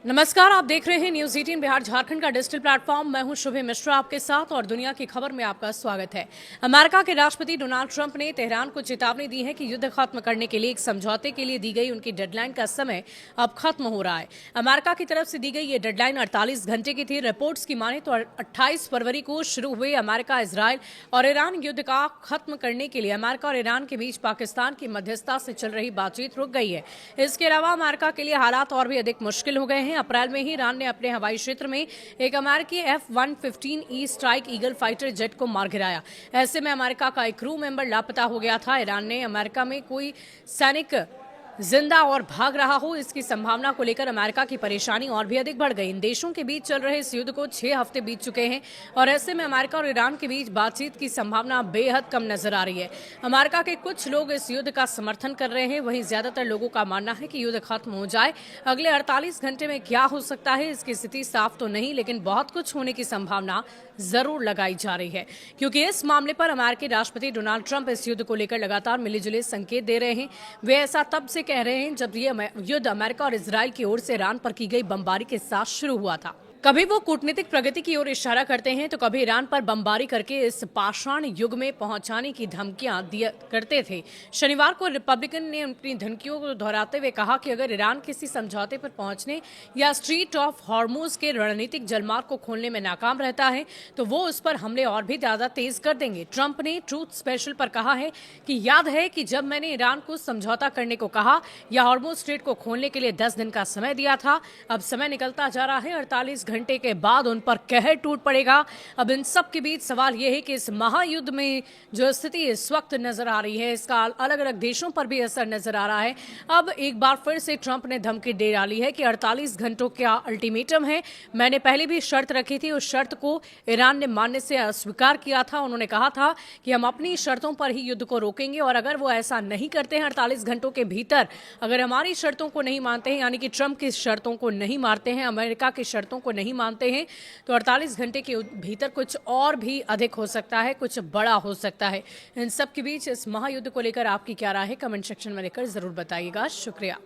नमस्कार, आप देख रहे हैं न्यूज 18 बिहार झारखंड का डिजिटल प्लेटफॉर्म। मैं हूं शुभे मिश्रा आपके साथ और दुनिया की खबर में आपका स्वागत है। अमेरिका के राष्ट्रपति डोनाल्ड ट्रंप ने तेहरान को चेतावनी दी है कि युद्ध खत्म करने के लिए एक समझौते के लिए दी गई उनकी डेडलाइन का समय अब खत्म हो रहा है। अमेरिका की तरफ से दी गई ये डेडलाइन 48 घंटे की थी। रिपोर्ट्स की माने तो 28 फरवरी को शुरू हुए अमेरिका, इजरायल और ईरान युद्ध का खत्म करने के लिए अमेरिका और ईरान के बीच पाकिस्तान की मध्यस्थता से चल रही बातचीत रुक गई है। इसके अलावा अमेरिका के लिए हालात और भी अधिक मुश्किल हो गए हैं। अप्रैल में ही ईरान ने अपने हवाई क्षेत्र में एक अमेरिकी F-115E strike eagle fighter jet को मार गिराया। ऐसे में अमेरिका का एक क्रू मेंबर लापता हो गया था। ईरान ने अमेरिका में कोई सैनिक जिंदा और भाग रहा हो, इसकी संभावना को लेकर अमेरिका की परेशानी और भी अधिक बढ़ गई। इन देशों के बीच चल रहे इस युद्ध को 6 हफ्ते बीत चुके हैं और ऐसे में अमेरिका और ईरान के बीच बातचीत की संभावना बेहद कम नजर आ रही है। अमेरिका के कुछ लोग इस युद्ध का समर्थन कर रहे हैं, वहीं ज्यादातर लोगों का मानना है कि युद्ध खत्म हो जाए। अगले 48 घंटे में क्या हो सकता है, इसकी स्थिति साफ तो नहीं, लेकिन बहुत कुछ होने की संभावना जरूर लगाई जा रही है, क्योंकि इस मामले पर अमेरिकी राष्ट्रपति डोनाल्ड ट्रंप इस युद्ध को लेकर लगातार मिले-जुले संकेत दे रहे हैं। वे ऐसा तब से कह रहे हैं जब ये युद्ध अमेरिका और इजरायल की ओर से ईरान पर की गई बमबारी के साथ शुरू हुआ था। कभी वो कूटनीतिक प्रगति की ओर इशारा करते हैं तो कभी ईरान पर बमबारी करके इस पाषाण युग में पहुंचाने की धमकियां दिया करते थे। शनिवार को रिपब्लिकन ने अपनी धमकियों को दोहराते हुए कहा कि अगर ईरान किसी समझौते पर पहुंचने या स्ट्रीट ऑफ हॉर्मुज के रणनीतिक जलमार्ग को खोलने में नाकाम रहता है तो वो उस पर हमले और भी ज्यादा तेज कर देंगे। ट्रंप ने ट्रूथ स्पेशल पर कहा है कि याद है कि जब मैंने ईरान को समझौता करने को कहा या हॉर्मुज स्ट्रेट को खोलने के लिए 10 दिन का समय दिया था। अब समय निकलता जा रहा है, 48 घंटे के बाद उन पर कहर टूट पड़ेगा। अब इन सब के बीच सवाल यह है कि इस महायुद्ध में जो स्थिति इस वक्त नजर आ रही है, इसका अलग अलग देशों पर भी असर नजर आ रहा है। अब एक बार फिर से ट्रंप ने धमकी दे डाली है कि 48 घंटों का अल्टीमेटम है। मैंने पहले भी शर्त रखी थी, उस शर्त को ईरान ने मानने से अस्वीकार किया था। उन्होंने कहा था कि हम अपनी शर्तों पर ही युद्ध को रोकेंगे और अगर वो ऐसा नहीं करते हैं 48 घंटों के भीतर, अगर हमारी शर्तों को नहीं मानते हैं, यानी कि ट्रंप की शर्तों को नहीं मानते हैं, अमेरिका की शर्तों को नहीं मानते हैं, तो 48 घंटे के भीतर कुछ और भी अधिक हो सकता है, कुछ बड़ा हो सकता है। इन सब के बीच इस महायुद्ध को लेकर आपकी क्या राय है, कमेंट सेक्शन में लिखकर जरूर बताइएगा। शुक्रिया।